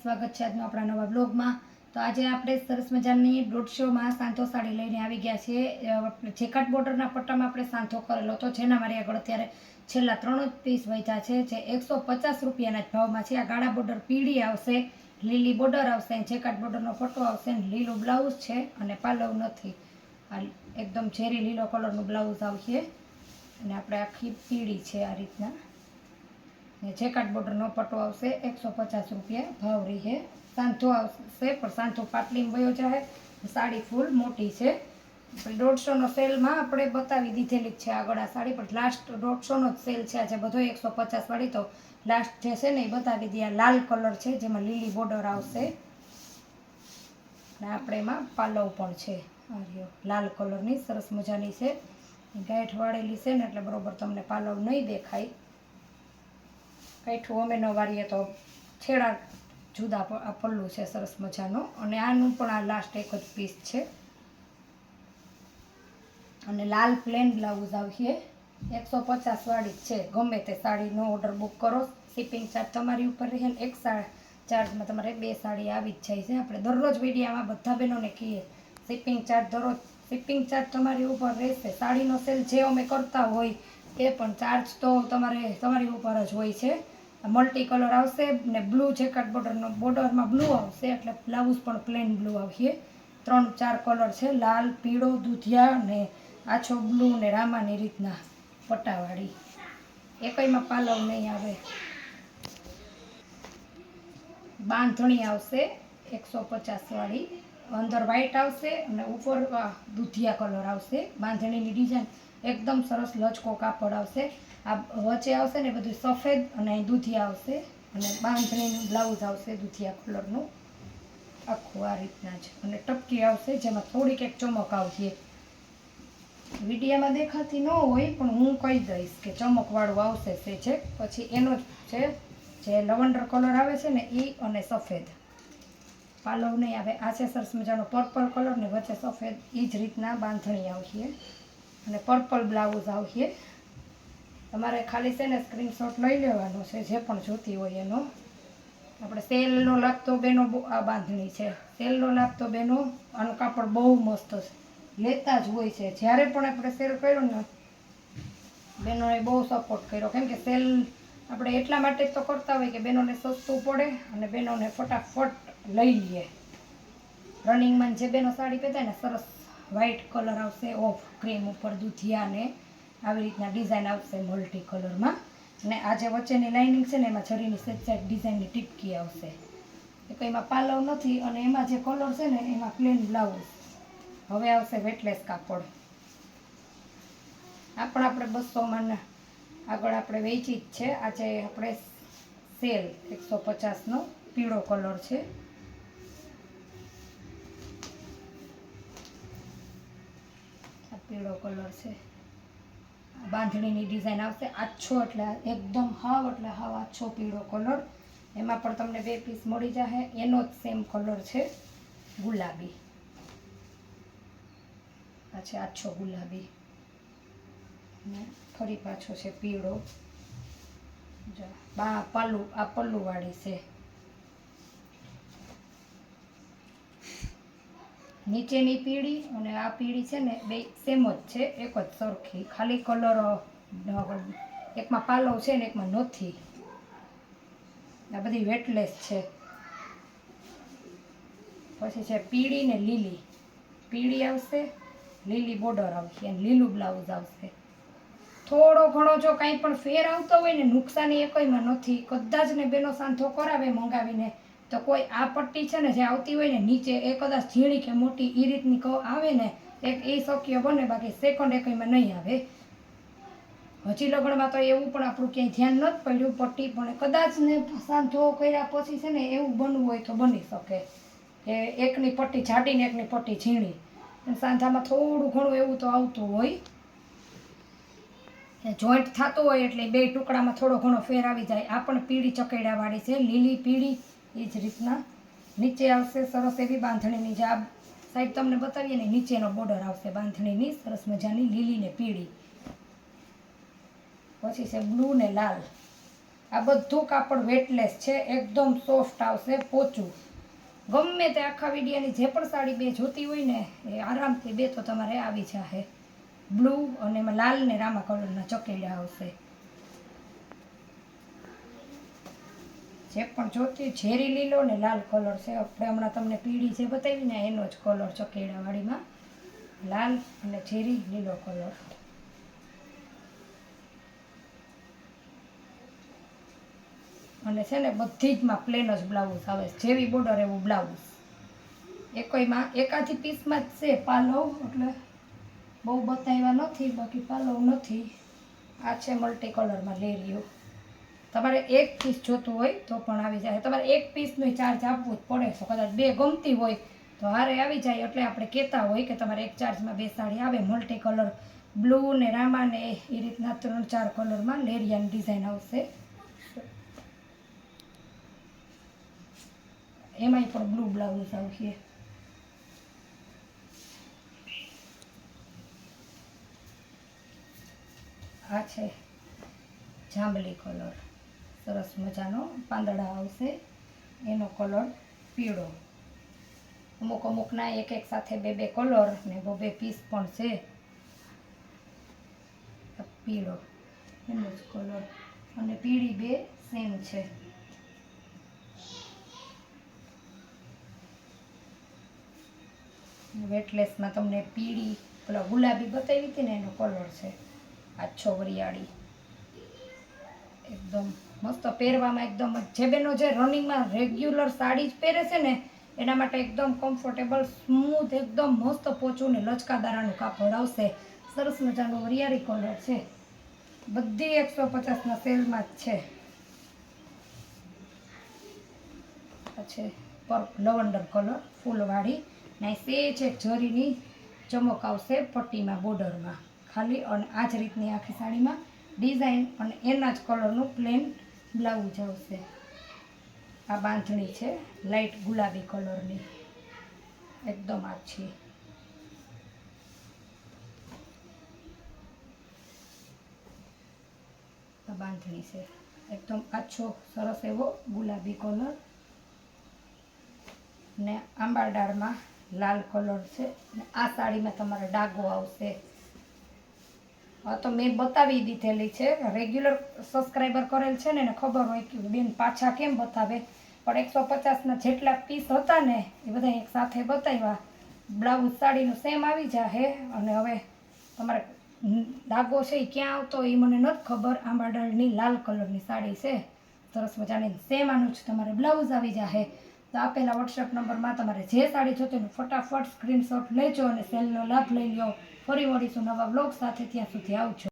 સ્વાગત છે આજનો આપણા નવા બ્લોગમાં। તો આજે આપણે સરસ મજાની 150માં સાંધો સાડી લઈને આવી ગયા છીએ। જેકાટ બોર્ડરના પટ્ટામાં આપણે સાંધો કરેલો હતો, જેના મારી આગળ અત્યારે છેલ્લા 3 જ પીસ વધ્યા છે, જે 150 રૂપિયાના જ ભાવમાં છે। આ ગાળા બોર્ડર પીળી આવશે, લીલી બોર્ડર આવશે, જેકાટ બોર્ડરનો પટ્ટો આવશે, લીલું બ્લાઉઝ છે અને પાલવ નથી। આ એકદમ ઝેરી લીલો કલરનું બ્લાઉઝ આવશે અને આપણે આખી પીળી છે આ રીતના। જેકાટ બોર્ડરનો પટ્ટો આવશે, 150 રૂપિયા ભાવ રહે। સાંધો આવશે પણ સાંધો પાટલીમાં વયો જાય, સાડી ફૂલ મોટી છે। 150નો સેલમાં આપણે બતાવી દીધેલી જ છે આગળ આ સાડી, પણ લાસ્ટ 150નો જ સેલ છે આજે બધો 150 વાળી। તો લાસ્ટ જે છે ને એ બતાવી દઈએ। લાલ કલર છે જેમાં લીલી બોર્ડર આવશે અને આપણે એમાં પાલવ પણ છે, આ રહ્યો લાલ કલરની સરસ મજાની છે। ગાંઠ વાળેલી છે ને એટલે બરોબર તમને પાલવ નહીં દેખાય। ગાંઠું અમે ન વાળીએ તો છેડા જુદા આ પલ્લું છે સરસ મજાનો, અને આનું પણ આ લાસ્ટ એક જ પીસ છે। અને લાલ પ્લેન બ્લાઉઝ આવશે, 150 વાળી છે। ગમે તે સાડીનો ઓર્ડર બુક કરો, શિપિંગ ચાર્જ તમારી ઉપર રહે ને એક ચાર્જમાં તમારે 2 સાડી આવી જ જાય છે। આપણે દરરોજ વિડીયોમાં બધા બહેનોને કહીએ શિપિંગ ચાર્જ દરરોજ શિપિંગ ચાર્જ તમારી ઉપર રહેશે। સાડીનો સેલ જે અમે કરતા હોય એ પણ ચાર્જ તો તમારી ઉપર જ હોય છે। મલ્ટી કલર આવશે ને બ્લુ જેકાટ બોર્ડરમાં બ્લુ આવશે, એટલે બ્લાઉઝ પણ પ્લેન બ્લુ આવશે। 3-4 કલર છે, લાલ, પીળો, દૂધિયા ને આછો બ્લુ ને રામાની રીતના પટ્ટાવાળી। એકયમાં પાલવ નહીં આવે। બાંધણી આવશે 150 વાળી, અંદર વ્હાઈટ આવશે અને ઉપર દૂધિયા કલર આવશે। બાંધણીની ડિઝાઇન એકદમ સરસ લચકો કાપડ આવશે। આ વચ્ચે આવશે ને બધું સફેદ અને દૂધિયા આવશે, અને બાંધણીનું બ્લાઉઝ આવશે દૂધિયા કલરનું આખું આ રીતના જ, અને ટપકી આવશે જેમાં થોડીક એક ચમક આવશે। વિડીયામાં દેખાતી ન હોય પણ હું કહી દઈશ કે ચમકવાળું આવશે છે। પછી એનો જ છે જે લવંડર કલર આવે છે ને એ, અને સફેદ પાલવ નહીં આવે। આ છે સરસ મજાનો પર્પલ કલર ને વચ્ચે સફેદ, એ જ રીતના બાંધણી આવશે અને પર્પલ બ્લાઉઝ આવશે। તમારે ખાલી છે ને સ્ક્રીનશોટ લઈ લેવાનો છે જે પણ જોતી હોય એનો। આપણે સેલનો લાભ તો બેનો આ બાંધણી છે, સેલનો લાભ તો બેનો આનું કાપડ બહુ મસ્ત છે, લેતા જ હોય છે। જ્યારે પણ આપણે સેલ કર્યો ને બહેનોએ બહુ સપોર્ટ કર્યો, કેમ કે સેલ આપણે એટલા માટે તો કરતા હોય કે બહેનોને સસ્તું પડે અને બહેનોને ફટાફટ લઈ લઈએ। રનિંગમાં જે બહેનો સાડી પહેરતા ને સરસ વ્હાઈટ કલર આવશે, ઓફ ક્રીમ ઉપર દૂધિયા ને આવી રીતના ડિઝાઇન આવશે મલ્ટી કલરમાં, અને આ જે વચ્ચેની લાઇનિંગ છે ને એમાં જરીની સેજ ડિઝાઇનની ટીપકી આવશે। એ કંઈમાં પાલવ નથી, અને એમાં જે કલર છે ને એમાં પ્લેન બ્લાઉઝ। હવે આવશે વેટલેસ કાપડ। આ પણ આપણે 200માં આગળ આપણે વેચી જ છે। આજે આપણે સેલ 150નો પીળો કલર છે, આ પીળો કલર છે। બાંધણીની ડિઝાઇન આવશે, આછો એટલે એકદમ હાવ એટલે હાવ આછો પીળો કલર। એમાં પણ તમને 2 પીસ મળી જશે, એનો જ સેમ કલર છે ગુલાબી। આ છે આછો ગુલાબી ને ફરી પાછો છે પીળો। પલ્લું આ પલ્લુવાળી છે, નીચેની પીળી અને આ પીળી છે ને બે સેમ જ છે, એક જ સરખી, ખાલી કલર એકમાં પાલવ છે ને એકમાં નથી। આ બધી વેટલેસ છે। પછી છે પીળી ને લીલી, પીળી આવશે, લીલી બોર્ડર આવશે અને લીલું બ્લાઉઝ આવશે। થોડો ઘણો જો કાંઈ પણ ફેર આવતો હોય ને, નુકસાની એકયમાં નથી। કદાચ ને બેનો સાંધો કરાવે મંગાવીને તો કોઈ આ પટ્ટી છે ને જે આવતી હોય ને નીચે, એ કદાચ ઝીણી કે મોટી એ રીતની આવે ને એક એ શક્ય બને, બાકી સેકન્ડ એકયમાં નહીં આવે। હજી લગ્નમાં તો એવું પણ આપણું ક્યાંય ધ્યાન નથી પડ્યું પટ્ટી, પણ કદાચ ને સાંધો કર્યા પછી છે ને એવું બનવું હોય તો બની શકે કે એકની પટ્ટી જાડી ને એકની પટ્ટી ઝીણી, સાંધામાં થોડું ઘણું એવું તો આવતું હોય, જોઈન્ટ થતું હોય એટલે 2 ટુકડામાં થોડો ઘણો ફેર આવી જાય। આ પણ પીળી ચકેડાવાળી છે, લીલી પીળી એ જ રીતના। નીચે આવશે સરસ એવી બાંધણીની, જે આ સાઈડ તમને બતાવીએ ને નીચેનો બોર્ડર આવશે બાંધણીની સરસ મજાની લીલી ને પીળી। પછી છે બ્લુ ને લાલ, આ બધું કાપડ વેટલેસ છે, એકદમ સોફ્ટ આવશે, પોચું. ગમે તે આખા વિડિયાની જે પણ સાડી બે જોતી હોય ને એ આરામથી બે તો તમારે આવી જશે. બ્લુ અને એમાં લાલ ને રામા કલરના ચકેડા આવશે. જે પણ જોતી ઝેરી લીલો ને લાલ કલર છે. આપણે હમણાં તમને પીળી જે બતાવી ને એનો જ કલર ચકેડાવાળીમાં, લાલ અને ઝેરી લીલો કલર. અને છે ને બધી જમાં પ્લેન જ બ્લાઉઝ આવે, જેવી બોર્ડર એવું બ્લાઉઝ. એકોઈમાં એકાદી પીસમાં જ છે પાલવ, એટલે બહુ બતાવ્યા નથી, બાકી પાલવ નથી. આ છે મલ્ટી કલરમાં લેરિયો. તમારે એક પીસ જોતું હોય તો પણ આવી જાય. તમારે એક પીસનો ચાર્જ આપવું જ પડે. તો કદાચ બે ગમતી હોય તો હારે આવી જાય, એટલે આપણે કહેતા હોય કે તમારે એક ચાર્જમાં બે સાડી આવે. મલ્ટી કલર બ્લુ ને રામા ને એ રીતના 3-4 કલરમાં લેરિયાની ડિઝાઇન આવશે. એમાંય પણ બ્લુ બ્લાઉઝ આવશે. આ છે જાંબલી કલર, સરસ મજાનો પાંદડા આવશે. એનો કલર પીળો. અમુકના એક સાથે બે કલર ને બે પીસ પણ છે. પીળો એનો જ કલર અને પીળી બે સેમ છે. વેટલેસમાં તમને પીળી પેલા ગુલાબી બતાવી હતી ને એનો કલર છે. આછો વરિયાળી, એકદમ મસ્ત પહેરવામાં. એકદમ જે બેનો જે રનિંગમાં રેગ્યુલર સાડી જ પહેરે છે ને એના માટે એકદમ કમ્ફર્ટેબલ, સ્મૂથ, એકદમ મસ્ત પોચું ને લચકાદારાનું કાપડ આવશે. સરસ મજાનો વરિયાળી કલર છે. બધી 150ના સેલમાં જ છે. આ છે લવંડર કલર ફૂલવાળી ને સેજ એક જરીની ચમક આવશે પટ્ટીમાં, બોર્ડરમાં ખાલી. અને આ જ રીતની આખી સાડીમાં ડિઝાઇન અને એના જ કલરનું પ્લેન બ્લાઉઝ આવશે. આ બાંધણી છે લાઇટ ગુલાબી કલરની, એકદમ આછી. આ બાંધણી છે એકદમ આછો સરસ એવો ગુલાબી કલર ને આંબાડાળમાં લાલ કલર છે. ને આ સાડીમાં તમારે ડાઘો આવશે. હા, તો મેં બતાવી દીધેલી છે. રેગ્યુલર સબસ્ક્રાઈબર કરેલ છે ને એને ખબર હોય કે બેન પાછા કેમ બતાવે, પણ 150ના જેટલા પીસ હતા ને એ બધા એક સાથે બતાવ્યા. બ્લાઉઝ સાડીનું સેમ આવી જશે. અને હવે તમારે ડાઘો છે એ ક્યાં આવતો એ મને નથી ખબર. આંબાડાળની લાલ કલરની સાડી છે, સરસ મજાની. સેમ આનું જ તમારે બ્લાઉઝ આવી જશે. તો આપેલા વોટ્સએપ નંબરમાં તમારે જે સાડી જોતી હોય ફટાફટ સ્ક્રીનશોટ લેજો અને સેલનો લાભ લઈ લો. ફરી મળીશું નવા બ્લોગ સાથે. ત્યાં સુધી આવજો.